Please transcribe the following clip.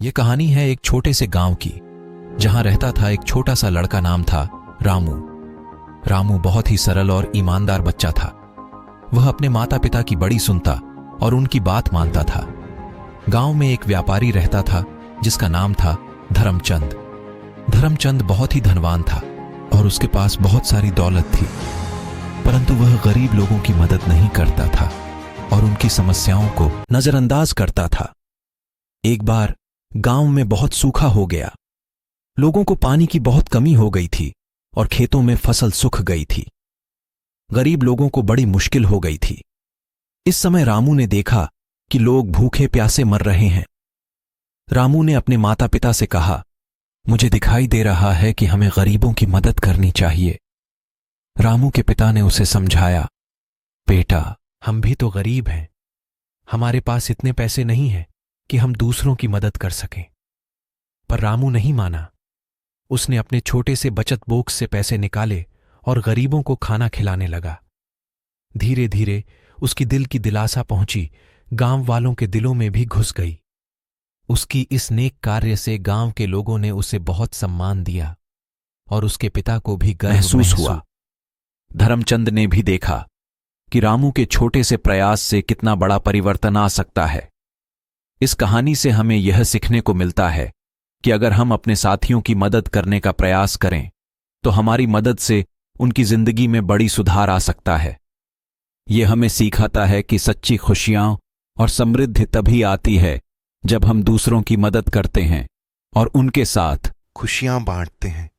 ये कहानी है एक छोटे से गांव की, जहां रहता था एक छोटा सा लड़का। नाम था रामू। रामू बहुत ही सरल और ईमानदार बच्चा था। वह अपने माता पिता की बड़ी सुनता और उनकी बात मानता था। गांव में एक व्यापारी रहता था जिसका नाम था धर्मचंद। धर्मचंद बहुत ही धनवान था और उसके पास बहुत सारी दौलत थी, परंतु वह गरीब लोगों की मदद नहीं करता था और उनकी समस्याओं को नजरअंदाज करता था। एक बार गांव में बहुत सूखा हो गया। लोगों को पानी की बहुत कमी हो गई थी और खेतों में फसल सूख गई थी। गरीब लोगों को बड़ी मुश्किल हो गई थी। इस समय रामू ने देखा कि लोग भूखे प्यासे मर रहे हैं। रामू ने अपने माता पिता से कहा, मुझे दिखाई दे रहा है कि हमें गरीबों की मदद करनी चाहिए। रामू के पिता ने उसे समझाया, बेटा, हम भी तो गरीब हैं। हमारे पास इतने पैसे नहीं हैं कि हम दूसरों की मदद कर सकें। पर रामू नहीं माना। उसने अपने छोटे से बचत बॉक्स से पैसे निकाले और गरीबों को खाना खिलाने लगा। धीरे धीरे उसकी दिल की दिलासा पहुंची, गांव वालों के दिलों में भी घुस गई। उसकी इस नेक कार्य से गांव के लोगों ने उसे बहुत सम्मान दिया और उसके पिता को भी गर्व महसूस हुआ। धर्मचंद ने भी देखा कि रामू के छोटे से प्रयास से कितना बड़ा परिवर्तन आ सकता है। इस कहानी से हमें यह सीखने को मिलता है कि अगर हम अपने साथियों की मदद करने का प्रयास करें तो हमारी मदद से उनकी जिंदगी में बड़ी सुधार आ सकता है। यह हमें सिखाता है कि सच्ची खुशियां और समृद्धि तभी आती है जब हम दूसरों की मदद करते हैं और उनके साथ खुशियां बांटते हैं।